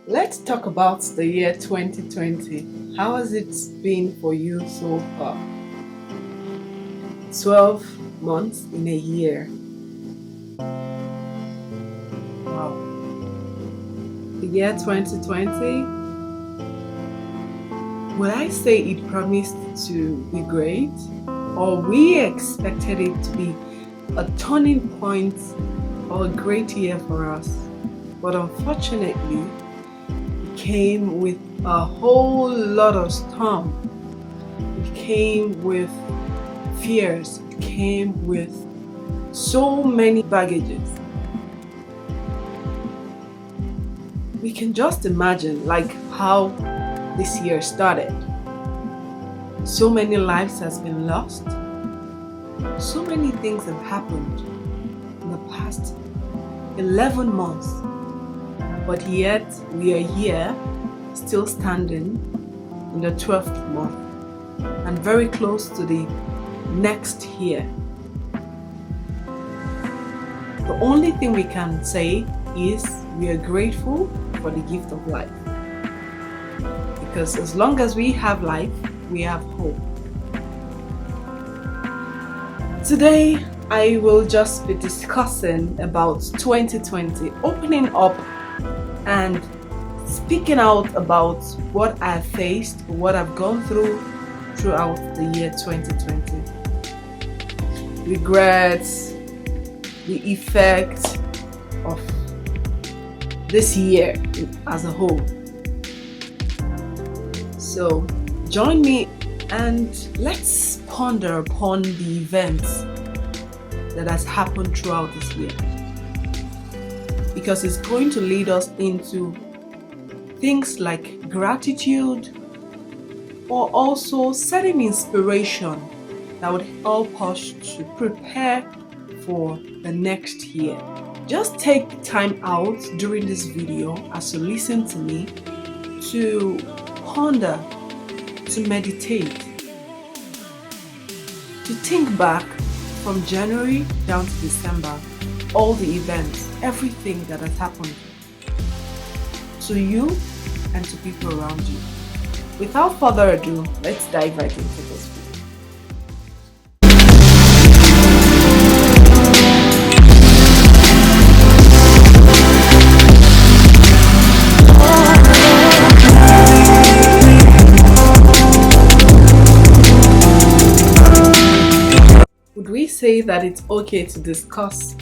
Let's talk about the year 2020. How has it been for you so far? 12 months in a year. Wow. The year 2020, would I say it promised to be great? Or we expected it to be a turning point or a great year for us? But unfortunately, it came with a whole lot of storm. It came with fears. It came with so many baggages. We can just imagine how this year started. So many lives has been lost. So many things have happened in the past 11 months. But yet we are here, still standing in the 12th month and very close to the next year. The only thing we can say is we are grateful for the gift of life. Because as long as we have life, we have hope. Today, I will just be discussing about 2020, opening up and speaking out about what I've faced, what I've gone throughout the year 2020. Regrets, the effect of this year as a whole. So join me and let's ponder upon the events that has happened throughout this year, because it's going to lead us into things like gratitude or also setting inspiration that would help us to prepare for the next year. Just take time out during this video as you listen to me to ponder, to meditate, to think back from January down to December, all the events, everything that has happened to you and to people around you. Without further ado, let's dive right into this video. Would we say that it's okay to discuss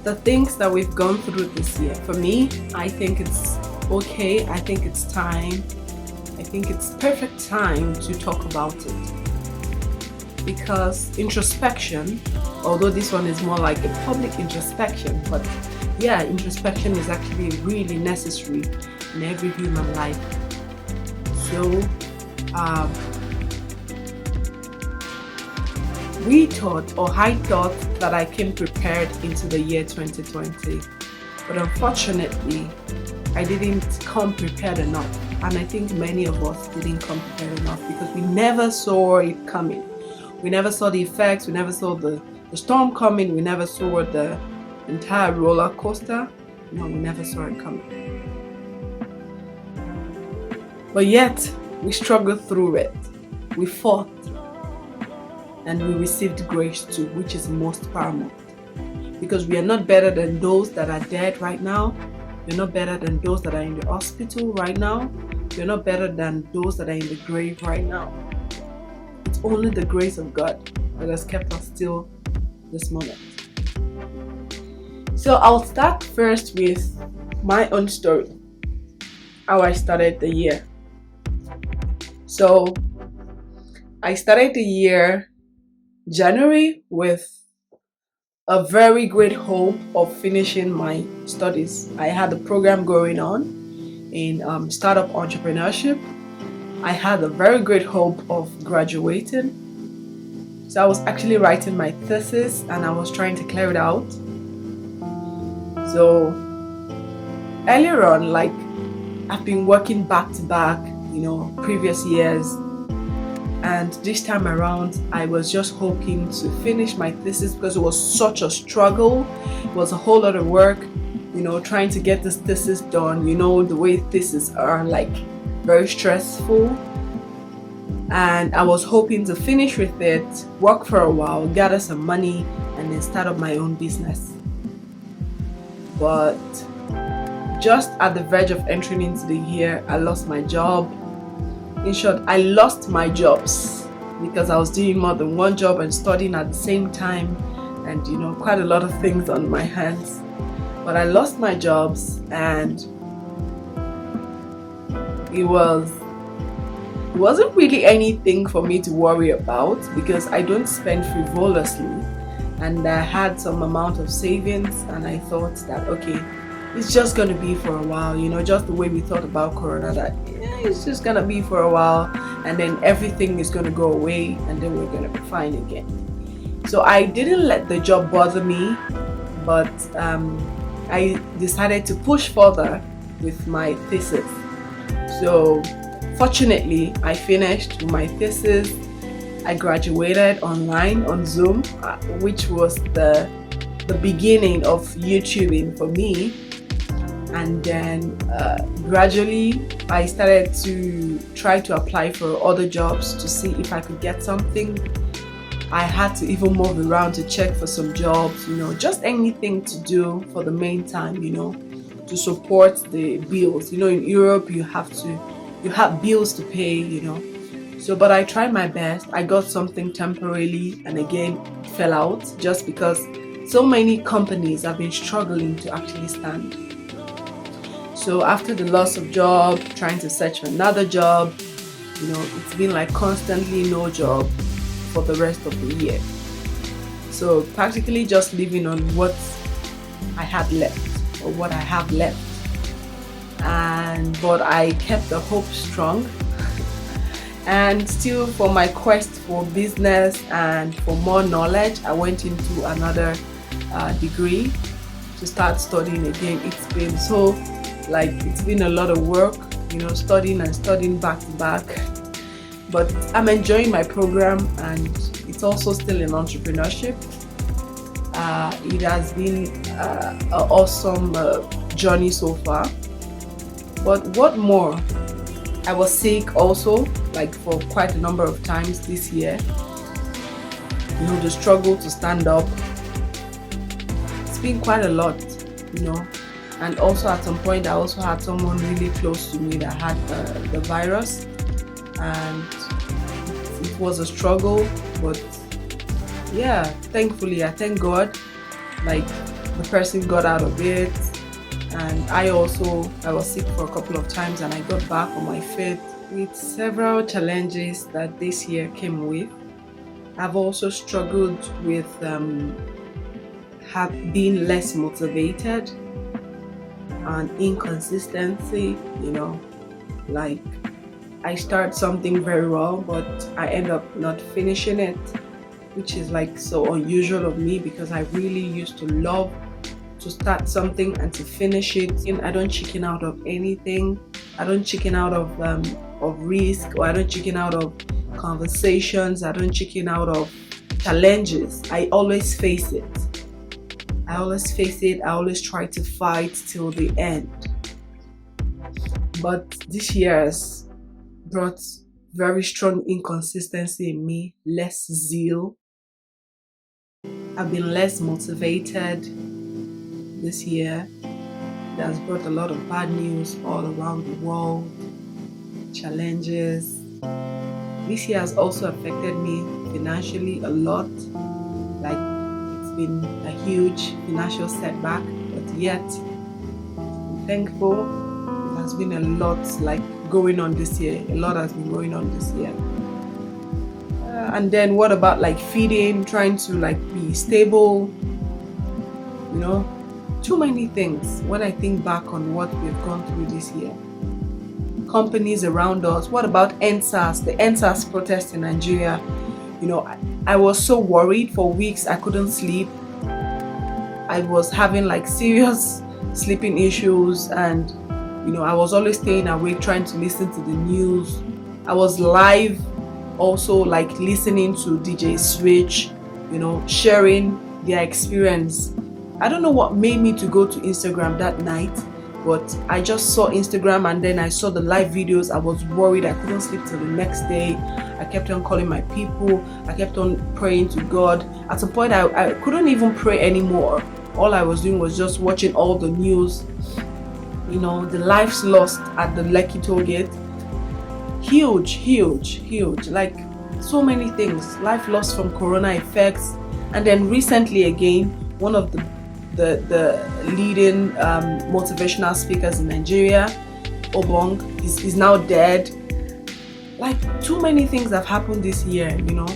the things that we've gone through this year? For me, I think it's okay. I think it's time. I think it's perfect time to talk about it. Because introspection, although this one is more like a public introspection, but yeah, introspection is actually really necessary in every human life. So, I thought that I came prepared into the year 2020, but unfortunately, I didn't come prepared enough, and I think many of us didn't come prepared enough because we never saw it coming. We never saw the effects, we never saw the storm coming, we never saw the entire roller coaster. No, we never saw it coming. But yet, we struggled through it. We fought. And we received grace too, which is most paramount. Because we are not better than those that are dead right now. We're not better than those that are in the hospital right now. We're not better than those that are in the grave right now. It's only the grace of God that has kept us still this moment. So I'll start first with my own story, how I started the year. So I started the year January with a very great hope of finishing my studies. I had a program going on in startup entrepreneurship. I had a very great hope of graduating. So I was actually writing my thesis and I was trying to clear it out. So earlier on, I've been working back to back, previous years. And this time around, I was just hoping to finish my thesis because it was such a struggle. It was a whole lot of work. trying to get this thesis done. The way theses are, like, very stressful. And I was hoping to finish with it, work for a while, gather some money, and then start up my own business. But just at the verge of entering into the year, I lost my job. In short, I lost my jobs because I was doing more than one job and studying at the same time, and quite a lot of things on my hands. But I lost my jobs, and it wasn't really anything for me to worry about because I don't spend frivolously, and I had some amount of savings, and I thought that, okay, it's just going to be for a while, just the way we thought about Corona, that it's just going to be for a while, and then everything is going to go away, and then we're going to be fine again. So I didn't let the job bother me, but I decided to push further with my thesis. So fortunately, I finished my thesis. I graduated online on Zoom, which was the beginning of YouTubing for me. And then gradually, I started to try to apply for other jobs to see if I could get something. I had to even move around to check for some jobs, just anything to do for the meantime, to support the bills. In Europe, you have bills to pay, So, but I tried my best. I got something temporarily, and again, fell out just because so many companies have been struggling to actually stand. So after the loss of job, trying to search for another job, it's been like constantly no job for the rest of the year. So practically just living on what I had left, or what I have left. But I kept the hope strong. And still, for my quest for business and for more knowledge, I went into another degree to start studying again. It's been a lot of work, studying back to back. But I'm enjoying my program, and it's also still in entrepreneurship. It has been an awesome journey so far. But what more? I was sick also, like for quite a number of times this year. The struggle to stand up. It's been quite a lot, And also at some point, I also had someone really close to me that had the virus, and it was a struggle. But yeah, thankfully, I thank God, like the person got out of it. And I was sick for a couple of times, and I got back on my feet. With several challenges that this year came with, I've also struggled with being less motivated and inconsistency. Like I start something very well, but I end up not finishing it, which is like so unusual of me because I really used to love to start something and to finish it. I don't chicken out of anything. I don't chicken out of risk, or I don't chicken out of conversations. I don't chicken out of challenges. I always face it. I always try to fight till the end. But this year has brought very strong inconsistency in me, less zeal. I've been less motivated this year. It has brought a lot of bad news all around the world, challenges. This year has also affected me financially a lot. Like, it's been a huge financial setback, but yet I'm thankful. It has been a lot going on this year. A lot has been going on this year. And then what about feeding, trying to be stable, too many things when I think back on what we've gone through this year. Companies around us. What about NSAS, the NSAS protest in Nigeria? I was so worried for weeks. I couldn't sleep. I was having serious sleeping issues, and I was always staying awake trying to listen to the news. I was live also listening to DJ Switch, sharing their experience I don't know what made me to go to Instagram that night, but I just saw Instagram and then I saw the live videos. I was worried. I couldn't sleep till the next day. I kept on calling my people. I kept on praying to God. At some point, I couldn't even pray anymore. All I was doing was just watching all the news, you know, the lives lost at the Lekki toll gate. Huge. Like, so many things. Life lost from corona effects. And then recently again, one of the leading motivational speakers in Nigeria, Obong, is now dead. Like, too many things have happened this year, you know.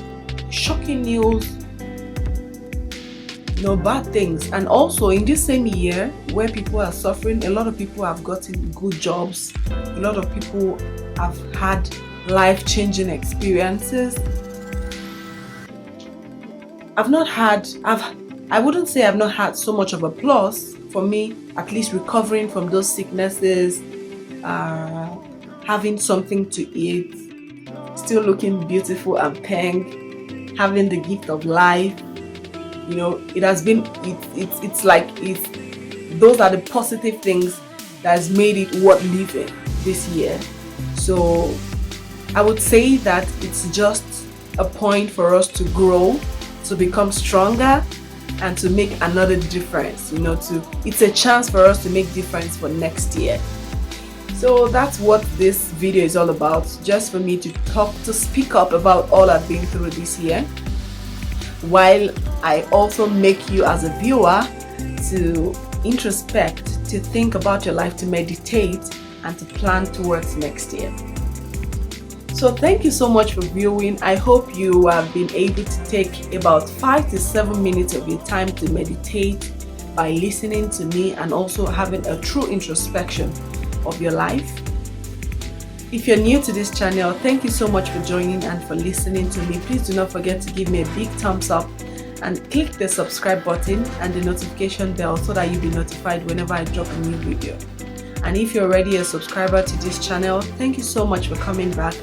Shocking news, you know, bad things. And also in this same year where people are suffering, a lot of people have gotten good jobs. A lot of people have had life-changing experiences. I wouldn't say I've not had so much of applause. For me, at least recovering from those sicknesses, having something to eat, still looking beautiful and pink, having the gift of life. You know, it has been, it's those are the positive things that has made it worth living this year. So I would say that it's just a point for us to grow, to become stronger, and to make another difference. You know, it's a chance for us to make difference for next year. So that's what this video is all about, just for me to speak up about all I've been through this year, while I also make you as a viewer to introspect, to think about your life, to meditate, and to plan towards next year. So thank you so much for viewing. I hope you have been able to take about 5 to 7 minutes of your time to meditate by listening to me and also having a true introspection of your life. If you're new to this channel, thank you so much for joining and for listening to me. Please do not forget to give me a big thumbs up and click the subscribe button and the notification bell so that you'll be notified whenever I drop a new video. And if you're already a subscriber to this channel, thank you so much for coming back,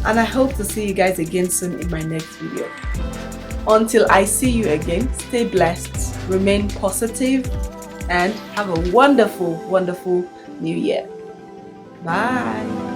and I hope to see you guys again soon in my next video. Until I see you again, stay blessed, remain positive, and have a wonderful new year. Bye.